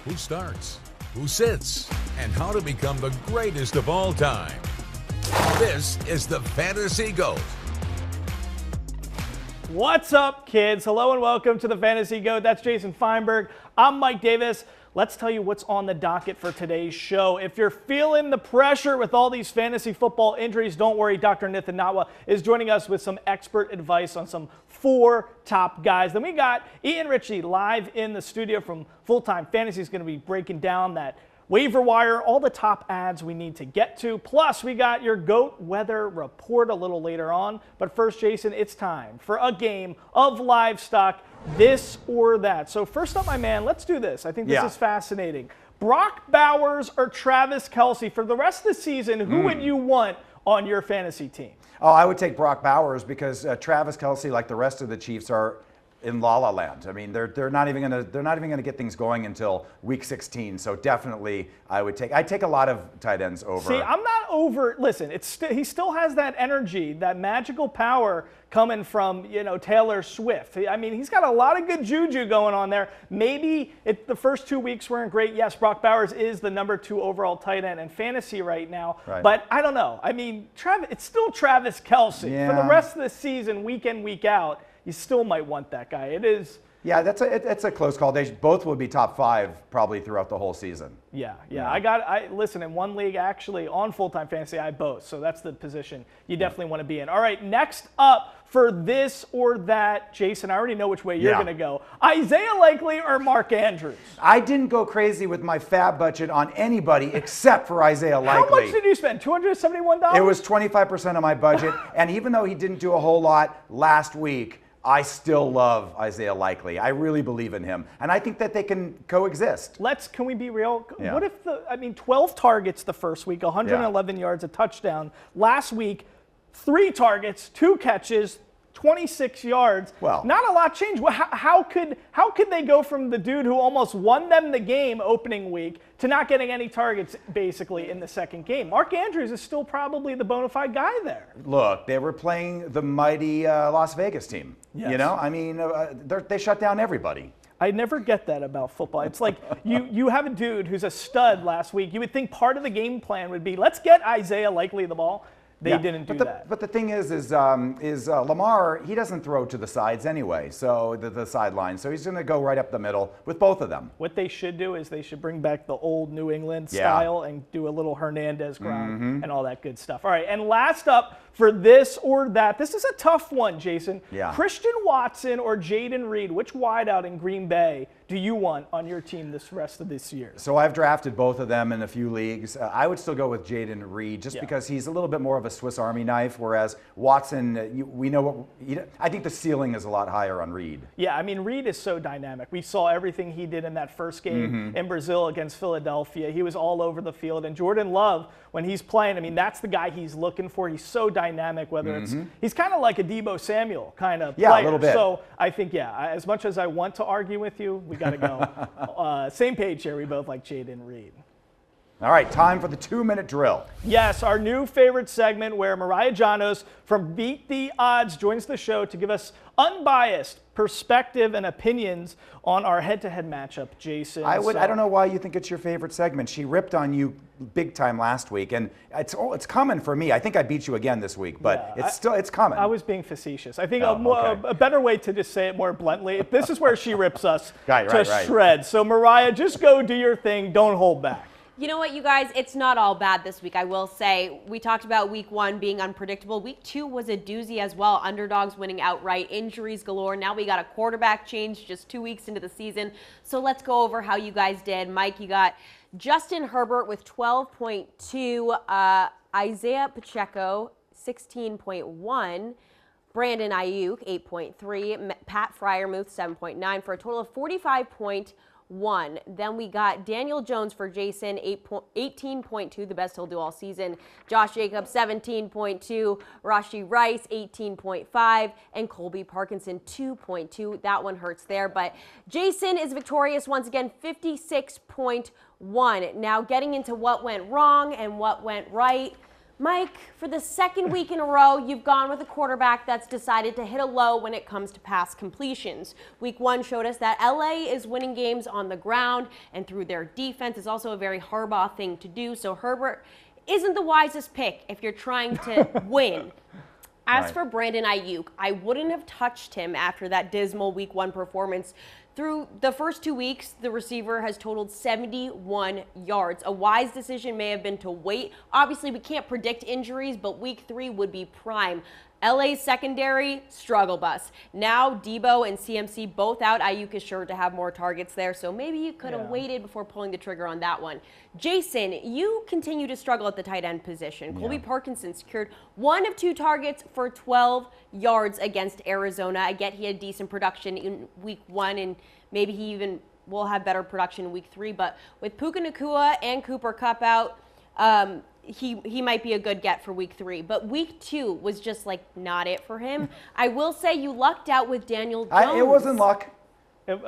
who starts, who sits, and how to become the greatest of all time. This is the Fantasy GOAT. What's up, kids? Hello and welcome to the Fantasy GOAT. That's Jason Feinberg. I'm Mike Davis. Let's tell you what's on the docket for today's show. If you're feeling the pressure with all these fantasy football injuries, don't worry. Dr. Nithin Natwa is joining us with some expert advice on some 4 top guys. Then we got Ian Ritchie live in the studio from Full Time Fantasy. He's going to be breaking down that waiver wire, all the top ads we need to get to. Plus, we got your GOAT weather report a little later on. But first, Jason, it's time for a game of livestock. This or that. So first up, my man, let's do this. I think this is fascinating. Brock Bowers or Travis Kelce for the rest of the season, who would you want on your fantasy team? Oh, I would take Brock Bowers because Travis Kelce, like the rest of the Chiefs, are in La La Land. I mean, they're not even gonna get things going until week 16. So definitely, I'd take a lot of tight ends over. See, I'm not over. Listen, he still has that energy, that magical power coming from Taylor Swift. I mean, he's got a lot of good juju going on there. Maybe the first 2 weeks weren't great. Yes, Brock Bowers is the number 2 overall tight end in fantasy right now. Right. But I don't know. I mean, it's still Travis Kelce. Yeah. For the rest of the season, week in, week out, you still might want that guy. It is. Yeah, it's a close call. They both would be top 5 probably throughout the whole season. Yeah. I listen, in one league actually on full-time fantasy, I both. So that's the position you definitely want to be in. All right, next up for this or that, Jason, I already know which way you're going to go. Isaiah Likely or Mark Andrews? I didn't go crazy with my fab budget on anybody except for Isaiah Likely. How much did you spend? $271? It was 25% of my budget. And even though he didn't do a whole lot last week, I still love Isaiah Likely. I really believe in him. And I think that they can coexist. Can we be real? Yeah. What if 12 targets the first week, 111 yards, a touchdown. Last week, 3 targets, 2 catches, 26 yards. Well, not a lot changed. How could they go from the dude who almost won them the game opening week to not getting any targets basically in the second game? Mark Andrews is still probably the bona fide guy there. Look, they were playing the mighty Las Vegas team. Yes. I mean, they shut down everybody. I never get that about football. It's like you have a dude who's a stud last week. You would think part of the game plan would be, let's get Isaiah Likely the ball. They didn't do that. But the thing is Lamar, he doesn't throw to the sides anyway, so the sideline. So he's going to go right up the middle with both of them. What they should do is they should bring back the old New England style and do a little Hernandez grind and all that good stuff. All right, and last up for this or that, this is a tough one, Jason. Yeah. Christian Watson or Jaden Reed, which wideout in Green Bay do you want on your team this rest of this year? So I've drafted both of them in a few leagues. I would still go with Jaden Reed just because he's a little bit more of a Swiss Army knife, whereas Watson, we know I think the ceiling is a lot higher on Reed. Yeah, I mean, Reed is so dynamic. We saw everything he did in that first game in Brazil against Philadelphia. He was all over the field. And Jordan Love, when he's playing, I mean, that's the guy he's looking for. He's so dynamic, whether he's kind of like a Debo Samuel kind of player. Yeah, a little bit. So I think, as much as I want to argue with you, we got to go. Same page here. We both like Jaden Reed. All right, time for the 2-minute drill. Yes, our new favorite segment where Mariah Janos from Beat the Odds joins the show to give us unbiased perspective and opinions on our head-to-head matchup, Jason. I don't know why you think it's your favorite segment. She ripped on you big time last week, and it's coming for me. I think I beat you again this week, but it's coming. I was being facetious. I think a better way to just say it more bluntly, this is where she rips us to shreds. So Mariah, just go do your thing. Don't hold back. You know what, you guys? It's not all bad this week, I will say. We talked about week 1 being unpredictable. Week 2 was a doozy as well. Underdogs winning outright, injuries galore. Now we got a quarterback change just 2 weeks into the season. So let's go over how you guys did. Mike, you got Justin Herbert with 12.2, Isaiah Pacheco 16.1, Brandon Ayuk 8.3, Pat Freiermuth 7.9 for a total of 45.1. Then we got Daniel Jones for Jason, 18.2, the best he'll do all season. Josh Jacobs, 17.2. Rashee Rice, 18.5. And Colby Parkinson, 2.2. That one hurts there. But Jason is victorious once again, 56.1. Now getting into what went wrong and what went right. Mike, for the second week in a row, you've gone with a quarterback that's decided to hit a low when it comes to pass completions. Week 1 showed us that LA is winning games on the ground and through their defense. It's also a very Harbaugh thing to do. So Herbert isn't the wisest pick if you're trying to win. As for Brandon Ayuk, I wouldn't have touched him after that dismal Week 1 performance. Through the first 2 weeks, the receiver has totaled 71 yards. A wise decision may have been to wait. Obviously, we can't predict injuries, but Week 3 would be prime. LA's secondary, struggle bus. Now Debo and CMC both out. Ayuk is sure to have more targets there, so maybe you could have waited before pulling the trigger on that one. Jason, you continue to struggle at the tight end position. Colby Parkinson secured 1 of 2 targets for 12 yards against Arizona. I get he had decent production in Week 1, and maybe he even will have better production in Week 3, but with Puka Nacua and Cooper Kupp out, he might be a good get for Week 3, but Week 2 was just like not it for him. I will say you lucked out with Daniel Jones. It wasn't luck. It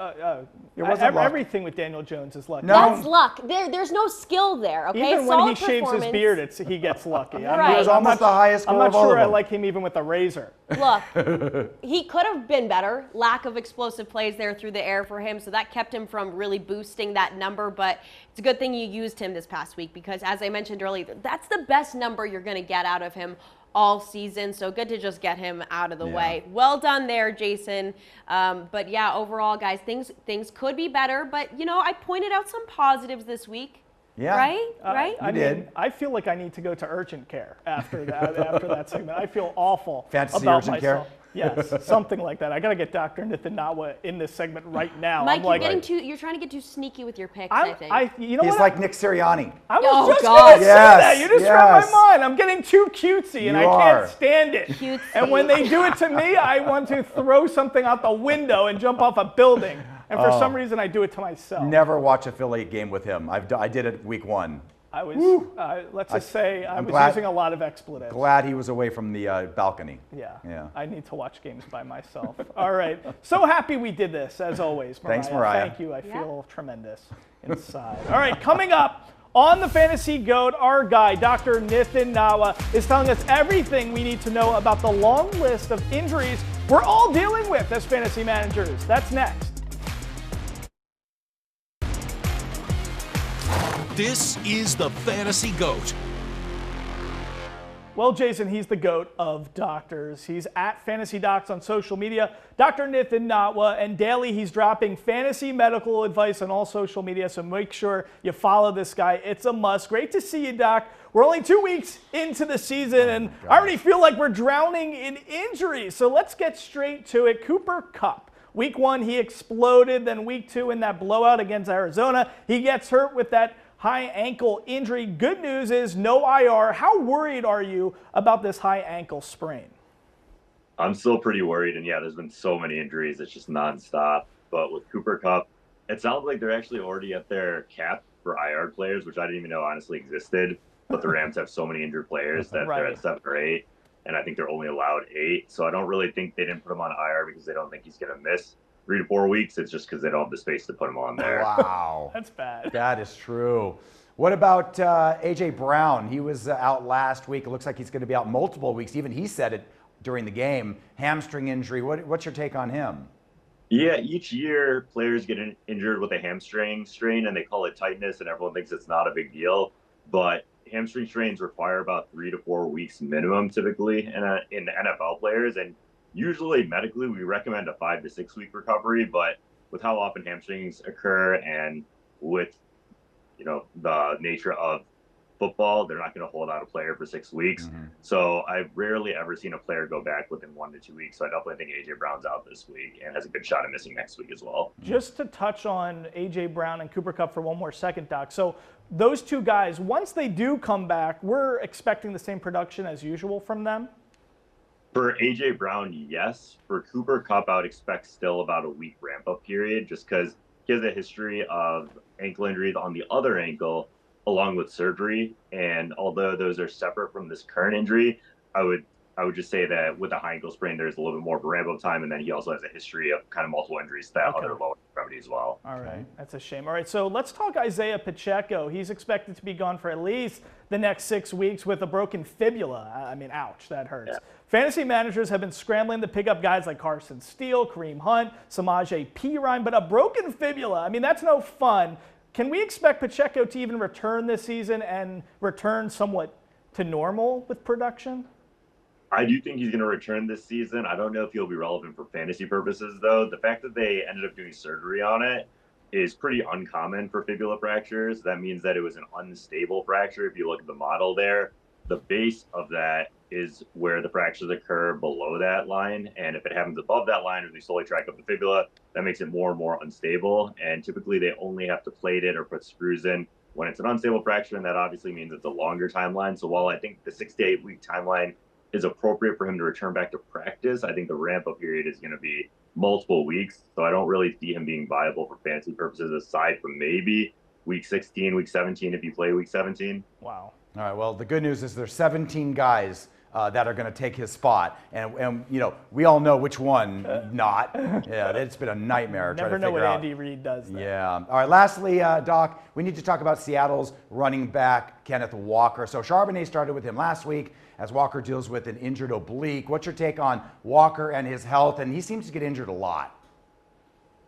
wasn't luck. Everything with Daniel Jones is luck. No. That's luck. There's no skill there, okay? Even when he shaves his beard, he gets lucky. Right. He was almost the highest score I'm not of all sure of I them. like him even with a razor. Look, he could have been better. Lack of explosive plays there through the air for him, so that kept him from really boosting that number, but it's a good thing you used him this past week because, as I mentioned earlier, that's the best number you're going to get out of him all season, so good to just get him out of the way. Well done there, Jason. But yeah, overall, guys, things could be better, but, you know, I pointed out some positives this week. Yeah. Right? Right? You did. I feel like I need to go to urgent care after that segment. I feel awful Fantasy about urgent myself. care? Yes, something like that. I got to get Dr. Nithin Natwa in this segment right now. Mike, I'm you're trying to get too sneaky with your picks, I think. you know He's what? like Nick Sirianni. I was just God. going to say Yes, that. You just read yes. my mind. I'm getting too cutesy, and You I are. can't stand it. Cutesy. And when they do it to me, I want to throw something out the window and jump off a building. And for some reason, I do it to myself. Never watch a Philly game with him. I did it Week 1. I was, let's just say, I was glad- using a lot of expletives. Glad he was away from the balcony. Yeah, I need to watch games by myself. All right, so happy we did this, as always, Mariah. Thanks, Mariah. Thank you, I feel tremendous inside. All right, coming up on the Fantasy GOAT, our guy, Dr. Nithin Natwa, is telling us everything we need to know about the long list of injuries we're all dealing with as fantasy managers. That's next. This is the Fantasy GOAT. Well, Jason, he's the GOAT of doctors. He's at Fantasy Docs on social media, Dr. Nithin Natwa, and daily he's dropping fantasy medical advice on all social media, so make sure you follow this guy. It's a must. Great to see you, Doc. We're only 2 weeks into the season, and I already feel like we're drowning in injuries, so let's get straight to it. Cooper Kupp. Week 1, he exploded. Then Week 2, in that blowout against Arizona, he gets hurt with that high ankle injury. Good news is no IR. How worried are you about this high ankle sprain? I'm still pretty worried, and yeah, there's been so many injuries. It's just nonstop. But with Cooper Kupp, it sounds like they're actually already at their cap for IR players, which I didn't even know honestly existed. But the Rams have so many injured players that they're at 7 or 8, and I think they're only allowed 8. So I don't really think they didn't put him on IR because they don't think he's going to miss 3 to 4 weeks. It's just because they don't have the space to put him on there. Wow. That's bad. That is true. What about A.J. Brown? He was out last week. It looks like he's going to be out multiple weeks. Even he said it during the game. Hamstring injury. What's your take on him? Yeah, each year players get injured with a hamstring strain, and they call it tightness, and everyone thinks it's not a big deal. But hamstring strains require about 3 to 4 weeks minimum typically in NFL players, and usually medically we recommend a 5 to 6 week recovery. But with how often hamstrings occur and with the nature of football, they're not going to hold out a player for 6 weeks. So I've rarely ever seen a player go back within 1 to 2 weeks. So I definitely think A.J. Brown's out this week and has a good shot at missing next week as well. Just to touch on A.J. Brown and Cooper Kupp for one more second, Doc. So those two guys, once they do come back, we're expecting the same production as usual from them? For A.J. Brown, yes. For Cooper Kupp, I would expect still about a week ramp-up period just because he has a history of ankle injuries on the other ankle along with surgery. And although those are separate from this current injury, I would I would just say that with a high ankle sprain, there's a little bit more of a ramp-up time, and then he also has a history of kind of multiple injuries to that other lower extremity as well. All right, that's a shame. All right, so let's talk Isaiah Pacheco. He's expected to be gone for at least the next 6 weeks with a broken fibula. I mean, ouch, that hurts. Yeah. Fantasy managers have been scrambling to pick up guys like Carson Steele, Kareem Hunt, Samaje Perine, but a broken fibula, I mean, that's no fun. Can we expect Pacheco to even return this season and return somewhat to normal with production? I do think he's going to return this season. I don't know if he'll be relevant for fantasy purposes, though. The fact that they ended up doing surgery on it is pretty uncommon for fibula fractures. That means that it was an unstable fracture. If you look at the model there, the base of that is where the fractures occur below that line. And if it happens above that line, or they slowly track up the fibula, that makes it more and more unstable. And typically they only have to plate it or put screws in when it's an unstable fracture. And that obviously means it's a longer timeline. So while I think the 6 to 8 week timeline is appropriate for him to return back to practice, I think the ramp-up period is going to be multiple weeks. So I don't really see him being viable for fantasy purposes aside from maybe week 16, week 17 if you play week 17. Wow. All right, well, the good news is there's 17 guys that are going to take his spot. And you know, we all know which one not. Yeah, it's been a nightmare trying to figure out. Never know what Andy Reid does there. Yeah. All right, lastly, Doc, we need to talk about Seattle's running back, Kenneth Walker. So Charbonnet started with him last week as Walker deals with an injured oblique. What's your take on Walker and his health? And he seems to get injured a lot.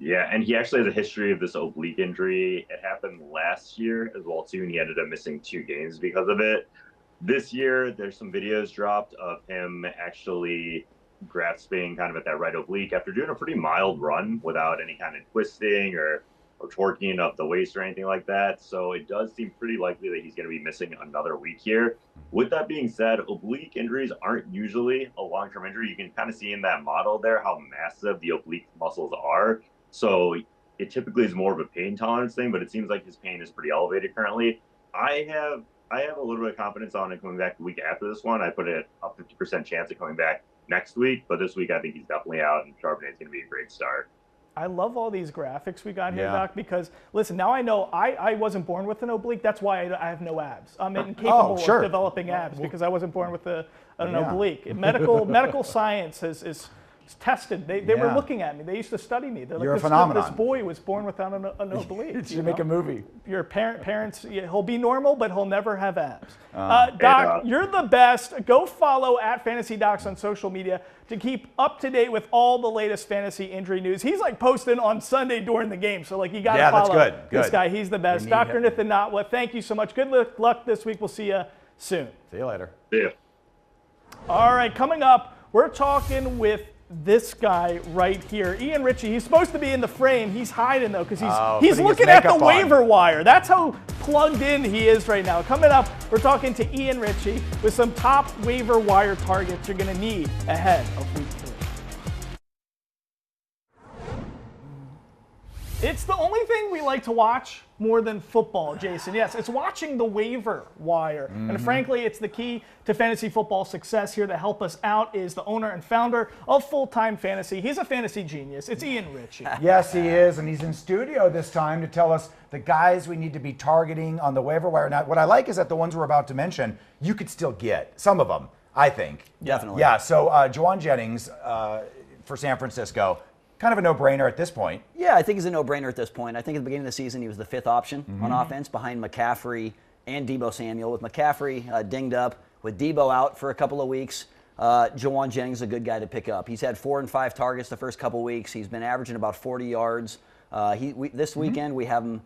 Yeah, and he actually has a history of this oblique injury. It happened last year as well, too, and he ended up missing 2 games because of it. This year, there's some videos dropped of him actually grasping kind of at that right oblique after doing a pretty mild run without any kind of twisting or torquing of the waist or anything like that. So it does seem pretty likely that he's going to be missing another week here. With that being said, oblique injuries aren't usually a long-term injury. You can kind of see in that model there how massive the oblique muscles are. So it typically is more of a pain tolerance thing, but it seems like his pain is pretty elevated currently. I have a little bit of confidence on him coming back the week after this one. I put it a 50% chance of coming back next week, but this week I think he's definitely out, and Charbonnet is going to be a great start. I love all these graphics we got here, Doc, because, listen, now I know I wasn't born with an oblique. That's why I have no abs. I'm incapable of developing abs because I wasn't born with an oblique. Medical science is tested. They were looking at me. They used to study me. They're like, You're a phenomenon. This boy was born without an oblique. You should make a movie. Your parents, he'll be normal, but he'll never have abs. Doc, you're the best. Go follow @FantasyDocs on social media to keep up to date with all the latest fantasy injury news. He's like posting on Sunday during the game, so like you got to follow this guy. He's the best. Dr. Nithin Natwa, thank you so much. Good luck this week. We'll see you soon. See you later. See ya. All right, coming up, we're talking with this guy right here, Ian Ritchie. He's supposed to be in the frame. He's hiding though because he's looking at the waiver wire. That's how plugged in he is right now. Coming up, we're talking to Ian Ritchie with some top waiver wire targets you're going to need ahead of week 3. It's the only thing we like to watch more than football, Jason. Yes, it's watching the waiver wire. And frankly, it's the key to fantasy football success here. To help us out is the owner and founder of Full Time Fantasy. He's a fantasy genius. It's Ian Ritchie. Yes, he is, and he's in studio this time to tell us the guys we need to be targeting on the waiver wire. Now, what I like is that the ones we're about to mention, you could still get some of them, I think. Definitely. Yeah, so Juwan Jennings for San Francisco. Kind of a no-brainer at this point. Yeah, I think he's a no-brainer at this point. I think at the beginning of the season he was the 5th option on offense behind McCaffrey and Deebo Samuel. With McCaffrey dinged up, with Deebo out for a couple of weeks, Juwan Jennings is a good guy to pick up. He's had 4 and 5 targets the first couple weeks. He's been averaging about 40 yards. This weekend we have him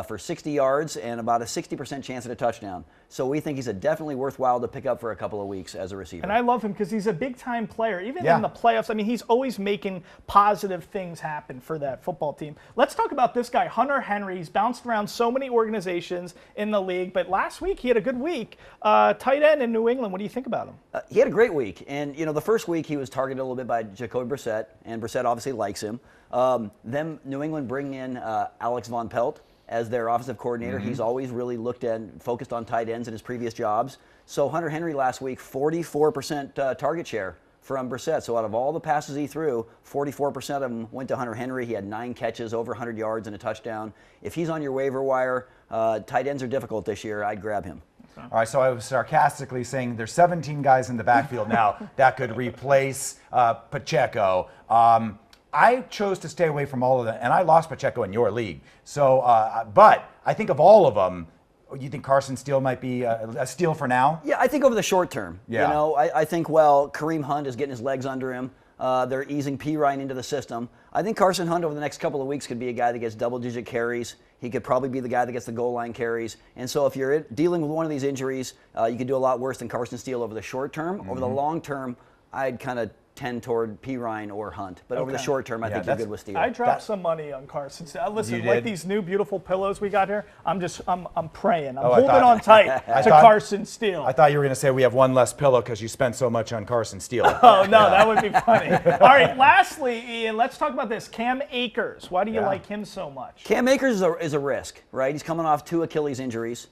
for 60 yards and about a 60% chance at a touchdown. So we think he's a definitely worthwhile to pick up for a couple of weeks as a receiver. And I love him because he's a big-time player. Even in the playoffs, I mean, he's always making positive things happen for that football team. Let's talk about this guy, Hunter Henry. He's bounced around so many organizations in the league, but last week he had a good week. Tight end in New England, what do you think about him? He had a great week. And, the first week he was targeted a little bit by Jacoby Brissett, and Brissett obviously likes him. Then New England bring in Alex Von Pelt as their offensive coordinator. He's always really looked at and focused on tight ends in his previous jobs. So Hunter Henry last week, 44% target share from Brissett. So out of all the passes he threw, 44% of them went to Hunter Henry. He had 9 catches, over 100 yards, and a touchdown. If he's on your waiver wire, tight ends are difficult this year. I'd grab him. All right, so I was sarcastically saying there's 17 guys in the backfield now that could replace Pacheco. I chose to stay away from all of them, and I lost Pacheco in your league. So, but I think of all of them, you think Carson Steele might be a steal for now? Yeah, I think over the short term. Yeah. You know, I think, well, Kareem Hunt is getting his legs under him. They're easing P. Ryan into the system. I think Carson Hunt over the next couple of weeks could be a guy that gets double-digit carries. He could probably be the guy that gets the goal line carries. And so if you're dealing with one of these injuries, you could do a lot worse than Carson Steele over the short term. Over the long term, I'd kind of tend toward P. Ryan or Hunt. But over the short term, I think you're good with Steele. I dropped some money on Carson. Listen, like these new beautiful pillows we got here, I'm praying. I'm holding on tight to Carson Steele. I thought you were going to say we have one less pillow because you spent so much on Carson Steele. Oh, no, that would be funny. All right, lastly, Ian, let's talk about this. Cam Akers. Why do you like him so much? Cam Akers is a risk, right? He's coming off 2 Achilles injuries.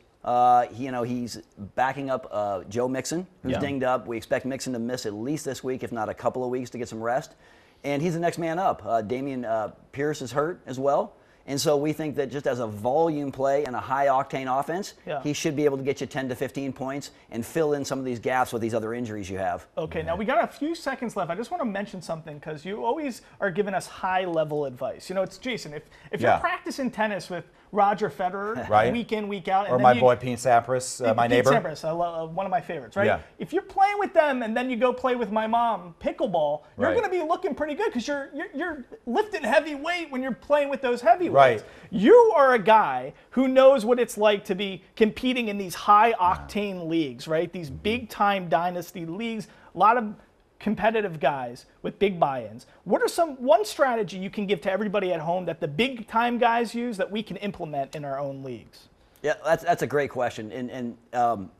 He's backing up Joe Mixon, who's dinged up. We expect Mixon to miss at least this week, if not a couple of weeks, to get some rest. And he's the next man up. Dameon Pierce is hurt as well. And so we think that just as a volume play and a high-octane offense, he should be able to get you 10 to 15 points and fill in some of these gaps with these other injuries you have. Okay, now we got a few seconds left. I just want to mention something because you always are giving us high-level advice. You know, it's Jason, if you're practicing tennis with Roger Federer week in, week out. And or my boy Pete Sampras, my neighbor. Pete Sampras, one of my favorites, right? Yeah. If you're playing with them and then you go play with my mom pickleball, you're going to be looking pretty good because you're lifting heavy weight when you're playing with those heavyweights. Right. You are a guy who knows what it's like to be competing in these high-octane leagues, right? These big-time dynasty leagues, a lot of competitive guys with big buy-ins. What are one strategy you can give to everybody at home that the big-time guys use that we can implement in our own leagues? Yeah, that's a great question and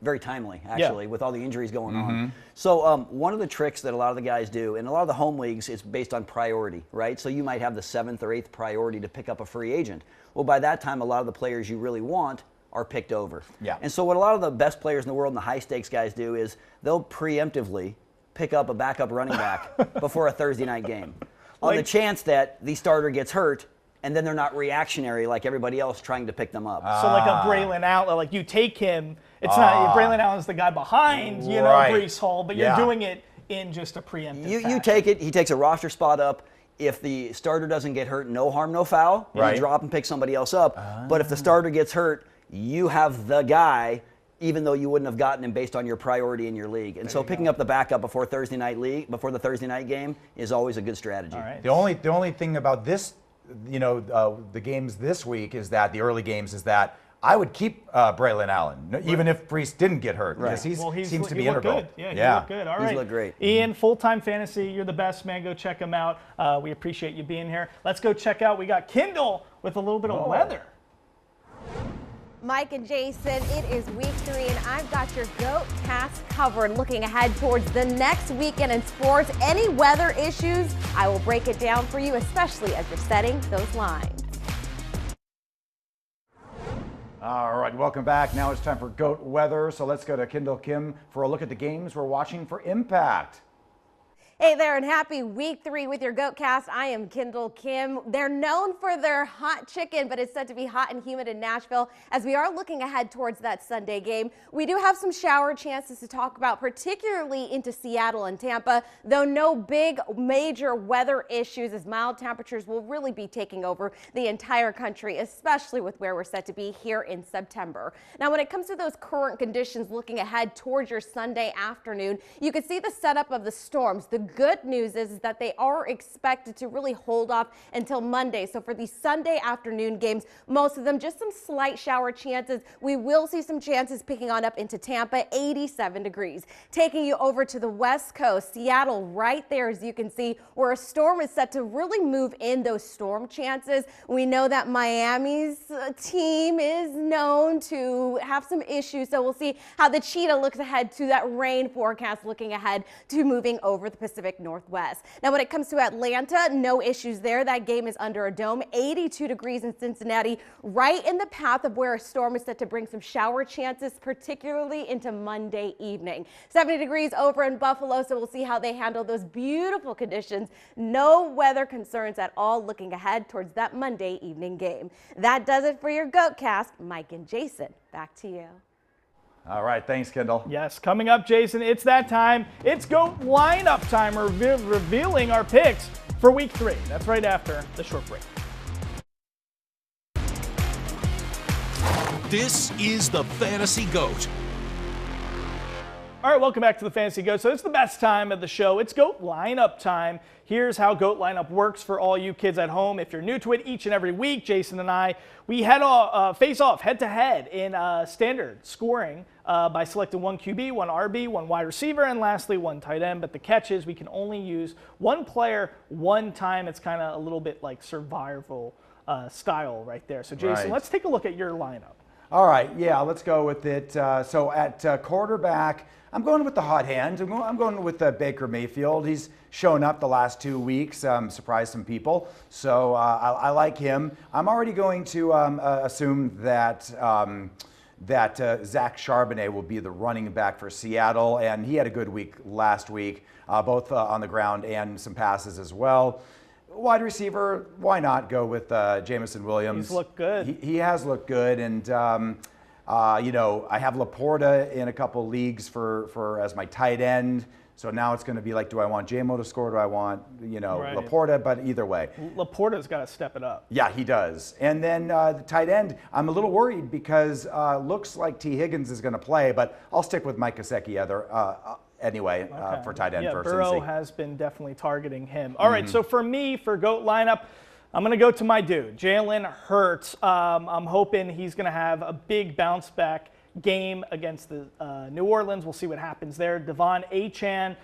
very timely, actually, with all the injuries going on. So one of the tricks that a lot of the guys do, and a lot of the home leagues, is based on priority, right? So you might have the 7th or 8th priority to pick up a free agent. Well, by that time, a lot of the players you really want are picked over. Yeah. And so what a lot of the best players in the world and the high-stakes guys do is they'll preemptively pick up a backup running back before a Thursday night game on the chance that the starter gets hurt, and then they're not reactionary like everybody else trying to pick them up. So like a Braylon Allen, like you take him, it's not, Braylon Allen's the guy behind, Breece Hall, but you're doing it in just a preemptive You take it, he takes a roster spot up. If the starter doesn't get hurt, no harm, no foul. You drop and pick somebody else up. But if the starter gets hurt, you have the guy, even though you wouldn't have gotten him based on your priority in your league. And so picking up the backup before the Thursday night game is always a good strategy. All right. The only thing about this, the games this week is that the early games is that I would keep Braylon Allen, even if Breece didn't get hurt, because he seems to be integral. Good. Yeah, he looked good. All right. He's looked great. Ian, Full-Time Fantasy, you're the best, man. Go check him out. We appreciate you being here. Let's go check out. We got Kindle with a little bit of weather. Mike and Jason, it is week 3, and I've got your GOAT cast covered. Looking ahead towards the next weekend in sports, any weather issues, I will break it down for you, especially as you're setting those lines. All right, welcome back. Now it's time for GOAT weather. So let's go to Kendall Kim for a look at the games we're watching for impact. Hey there, and happy week 3 with your GOAT cast. I am Kendall Kim. They're known for their hot chicken, but it's said to be hot and humid in Nashville. As we are looking ahead towards that Sunday game, we do have some shower chances to talk about, particularly into Seattle and Tampa, though no big major weather issues, as mild temperatures will really be taking over the entire country, especially with where we're set to be here in September. Now, when it comes to those current conditions looking ahead towards your Sunday afternoon, you can see the setup of the storms. The good news is that they are expected to really hold off until Monday. So for these Sunday afternoon games, most of them just some slight shower chances. We will see some chances picking on up into Tampa, 87 degrees. Taking you over to the West Coast, Seattle right there, as you can see, where a storm is set to really move in those storm chances. We know that Miami's team is known to have some issues, so we'll see how the Cheetah looks ahead to that rain forecast, looking ahead to moving over the Pacific Northwest. Now, when it comes to Atlanta, no issues there. That game is under a dome. 82 degrees in Cincinnati, right in the path of where a storm is set to bring some shower chances, particularly into Monday evening. 70 degrees over in Buffalo, so we'll see how they handle those beautiful conditions. No weather concerns at all looking ahead towards that Monday evening game. That does it for your GOAT cast. Mike and Jason, back to you. All right, thanks, Kendall. Yes, coming up, Jason, it's that time. It's GOAT lineup time, revealing our picks for week 3. That's right after the short break. This is the Fantasy GOAT. All right, welcome back to the Fantasy GOAT. So it's the best time of the show. It's GOAT lineup time. Here's how GOAT lineup works for all you kids at home. If you're new to it, each and every week, Jason and I, we face off head-to-head in standard scoring by selecting one QB, one RB, one wide receiver, and lastly, one tight end. But the catch is we can only use one player one time. It's kind of a little bit like survival style right there. So, Jason, let's take a look at your lineup. All right, yeah, let's go with it. So at quarterback, I'm going with the hot hand. I'm going with Baker Mayfield. He's shown up the last 2 weeks, surprised some people. So I like him. I'm already going to assume that Zach Charbonnet will be the running back for Seattle, and he had a good week last week, both on the ground and some passes as well. Wide receiver, why not go with Jameson Williams? He's looked good. He has looked good, and you know, I have Laporta in a couple leagues for as my tight end. So now it's going to be like, do I want JMO to score? Do I want, you know, Laporta? But either way, Laporta's got to step it up. Yeah, he does. And then the tight end, I'm a little worried because looks like T. Higgins is going to play, but I'll stick with Mike Gesicki anyway for tight end first. Burrow has been definitely targeting him. All right, so for me, for GOAT lineup, I'm going to go to my dude, Jalen Hurts. I'm hoping he's going to have a big bounce back game against the New Orleans. We'll see what happens there. Devon Achane,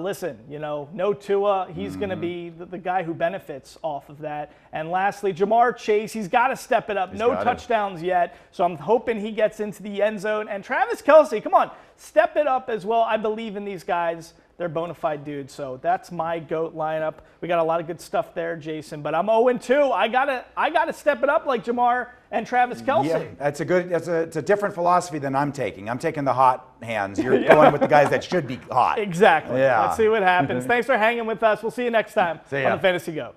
listen, you know, no Tua. He's going to be the guy who benefits off of that. And lastly, Jamar Chase, he's got to step it up. No touchdowns yet, so I'm hoping he gets into the end zone. And Travis Kelce, come on, step it up as well. I believe in these guys. They're bona fide dudes. So that's my GOAT lineup. We got a lot of good stuff there, Jason. But I'm 0-2. I gotta step it up like Jamar and Travis Kelce. Yeah, it's a different philosophy than I'm taking. I'm taking the hot hands. You're going with the guys that should be hot. Exactly. Yeah. Let's see what happens. Thanks for hanging with us. We'll see you next time See ya. on the Fantasy GOAT.